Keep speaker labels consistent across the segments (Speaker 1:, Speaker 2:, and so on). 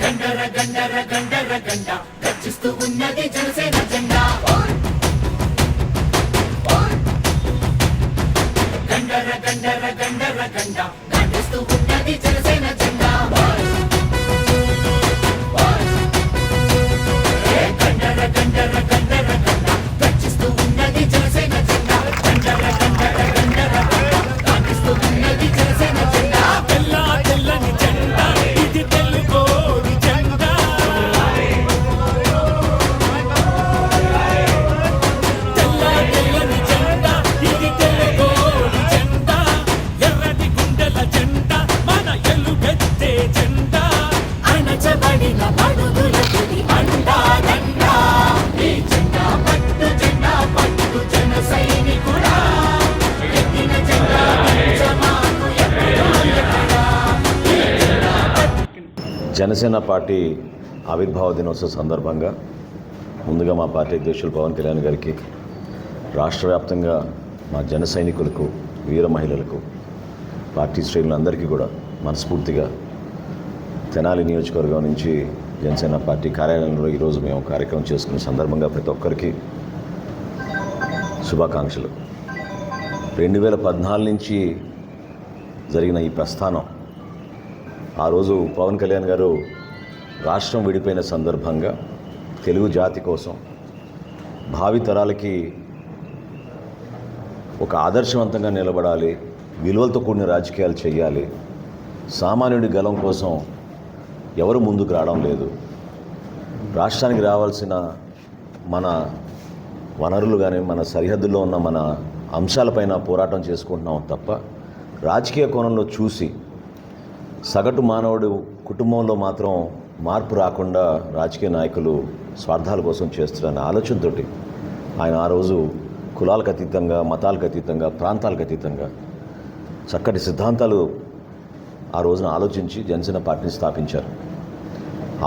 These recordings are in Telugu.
Speaker 1: గండర గండర గండర గండ గర్జిస్తూ ఉన్నది జనసేన జెండా. గండర గండర గండర గండ గర్జిస్తూ ఉన్నది జనసేన జెండా. గండర గండర గండర గండ గర్జిస్తూ ఉన్నది జనసేన జెండా. గండర గండర గండర గండ గర్జిస్తూ ఉన్నది జనసేన జెండా.
Speaker 2: తెల్ల తెల్లని జెండా ఇది తెలుగోడి జెండా. తెల్ల తెల్లని జెండా ఇది తెలుగోడి జెండా. ఎర్రటి గుండెల జెండా మన ఎలుగెత్తే జెండా.
Speaker 1: అణచబడిన బడుగులకు అండా దండా. ఈ జెండా పట్టు జన సైనికుడా. ఎత్తిన జెండా పంచమాకు ఎక్కడా.
Speaker 3: జనసేన పార్టీ ఆవిర్భావ దినోత్సవ సందర్భంగా ముందుగా మా పార్టీ అధ్యక్షులు పవన్ కళ్యాణ్ గారికి, రాష్ట్ర వ్యాప్తంగా మా జన సైనికులకు, వీర మహిళలకు, పార్టీ శ్రేణులందరికీ కూడా మనస్ఫూర్తిగా తెనాలి నియోజకవర్గం నుంచి జనసేన పార్టీ కార్యాలయంలో ఈరోజు మేము కార్యక్రమం చేసుకునే సందర్భంగా ప్రతి ఒక్కరికి శుభాకాంక్షలు. 2014 నుంచి జరిగిన ఈ ప్రస్థానం, ఆ రోజు పవన్ కళ్యాణ్ గారు రాష్ట్రం విడిపోయిన సందర్భంగా తెలుగు జాతి కోసం, భావితరాలకి ఒక ఆదర్శవంతంగా నిలబడాలి, విలువలతో కూడిన రాజకీయాలు చేయాలి, సామాన్యుడి గలం కోసం ఎవరు ముందుకు రావడం లేదు, రాష్ట్రానికి రావాల్సిన మన వనరులు కానీ మన సరిహద్దుల్లో ఉన్న మన అంశాలపైన పోరాటం చేసుకుంటున్నాం తప్ప రాజకీయ కోణంలో చూసి సగటు మానవుడు కుటుంబంలో మాత్రం మార్పు రాకుండా రాజకీయ నాయకులు స్వార్థాల కోసం చేస్తున్న ఆలోచనతో ఆయన ఆ రోజు కులాలకు అతీతంగా, మతాలకు అతీతంగా, ప్రాంతాలకు అతీతంగా చక్కటి సిద్ధాంతాలు ఆ రోజున ఆలోచించి జనసేన పార్టీని స్థాపించారు.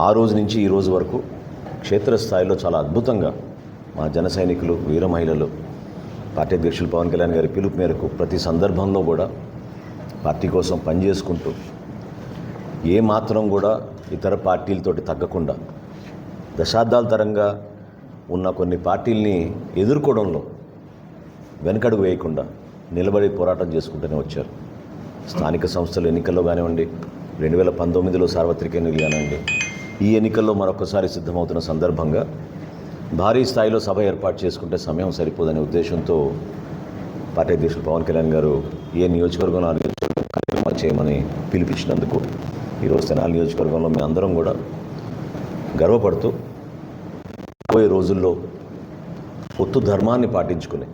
Speaker 3: ఆ రోజు నుంచి ఈ రోజు వరకు క్షేత్రస్థాయిలో చాలా అద్భుతంగా మా జన సైనికులు, వీర మహిళలు, పార్టీ అధ్యక్షులు పవన్ కళ్యాణ్ గారి పిలుపు మేరకు ప్రతి సందర్భంలో కూడా పార్టీ కోసం పనిచేసుకుంటూ ఏ మాత్రం కూడా ఇతర పార్టీలతోటి తగ్గకుండా దశాబ్దాల తరంగా ఉన్న కొన్ని పార్టీల్ని ఎదుర్కోవడంలో వెనకడుగు వేయకుండా నిలబడి పోరాటం చేసుకుంటూనే వచ్చారు. స్థానిక సంస్థల ఎన్నికల్లో కానివ్వండి, 2019లో సార్వత్రిక ఎన్నికలు కానివ్వండి, ఈ ఎన్నికల్లో మరొకసారి సిద్ధమవుతున్న సందర్భంగా భారీ స్థాయిలో సభ ఏర్పాటు చేసుకుంటే సమయం సరిపోదనే ఉద్దేశంతో పార్టీ అధ్యక్షులు పవన్ కళ్యాణ్ గారు ఏ నియోజకవర్గంలో ఆ నియోజకవర్గం కార్యక్రమాలు చేయమని పిలిపించినందుకు ఈరోజు తెనాలి నియోజకవర్గంలో మేము అందరం కూడా గర్వపడుతూ రాబోయే రోజుల్లో పొత్తు ధర్మాన్ని పాటించుకుని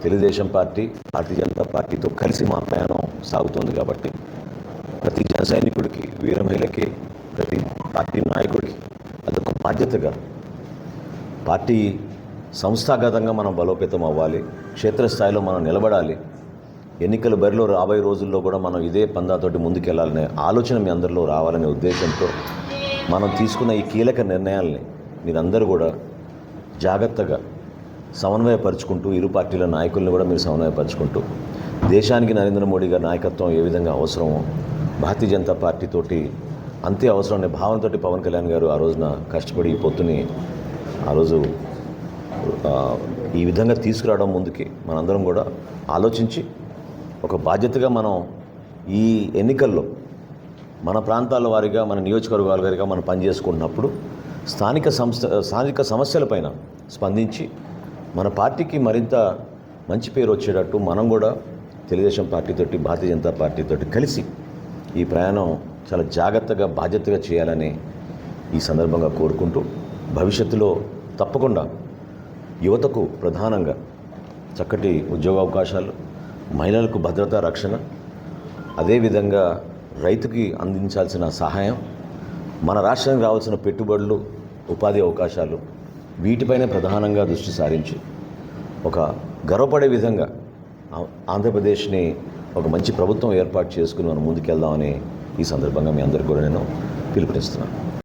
Speaker 3: తెలుగుదేశం పార్టీ, భారతీయ జనతా పార్టీతో కలిసి మా ప్రయాణం సాగుతోంది కాబట్టి ప్రతి జన సైనికుడికి, వీర మహిళకి, ప్రతి పార్టీ నాయకుడికి అదొక బాధ్యతగా పార్టీ సంస్థాగతంగా మనం బలోపేతం అవ్వాలి, క్షేత్రస్థాయిలో మనం నిలబడాలి, ఎన్నికల బరిలో రాబోయే రోజుల్లో కూడా మనం ఇదే పందాతోటి ముందుకెళ్లాలనే ఆలోచన మీ అందరిలో రావాలనే ఉద్దేశంతో మనం తీసుకున్న ఈ కీలక నిర్ణయాల్ని మీరందరూ కూడా జాగ్రత్తగా సమన్వయపరుచుకుంటూ, ఇరు పార్టీల నాయకులను కూడా మీరు సమన్వయపరుచుకుంటూ, దేశానికి నరేంద్ర మోడీ గారి నాయకత్వం ఏ విధంగా అవసరమో భారతీయ జనతా పార్టీతోటి అంతే అవసరం అనే భావనతోటి పవన్ కళ్యాణ్ గారు ఆ రోజున కష్టపడి ఈ పొత్తుని ఆ రోజు ఈ విధంగా తీసుకురావడం ముందుకి మనందరం కూడా ఆలోచించి ఒక బాధ్యతగా మనం ఈ ఎన్నికల్లో మన ప్రాంతాల వారిగా, మన నియోజకవర్గాల వారిగా మనం పనిచేసుకున్నప్పుడు స్థానిక సమస్యలపైన స్పందించి మన పార్టీకి మరింత మంచి పేరు వచ్చేటట్టు మనం కూడా తెలుగుదేశం పార్టీతోటి, భారతీయ జనతా పార్టీతోటి కలిసి ఈ ప్రయాణం చాలా జాగ్రత్తగా, బాధ్యతగా చేయాలని ఈ సందర్భంగా కోరుకుంటూ, భవిష్యత్తులో తప్పకుండా యువతకు ప్రధానంగా చక్కటి ఉద్యోగ అవకాశాలు, మహిళలకు భద్రత, రక్షణ, అదేవిధంగా రైతుకి అందించాల్సిన సహాయం, మన రాష్ట్రానికి రావాల్సిన పెట్టుబడులు, ఉపాధి అవకాశాలు, వీటిపైనే ప్రధానంగా దృష్టి సారించి ఒక గర్వపడే విధంగా ఆంధ్రప్రదేశ్ని ఒక మంచి ప్రభుత్వం ఏర్పాటు చేసుకుని మనం ముందుకెళ్దామని ఈ సందర్భంగా మీ అందరికీ కూడా నేను పిలుపునిస్తున్నాను.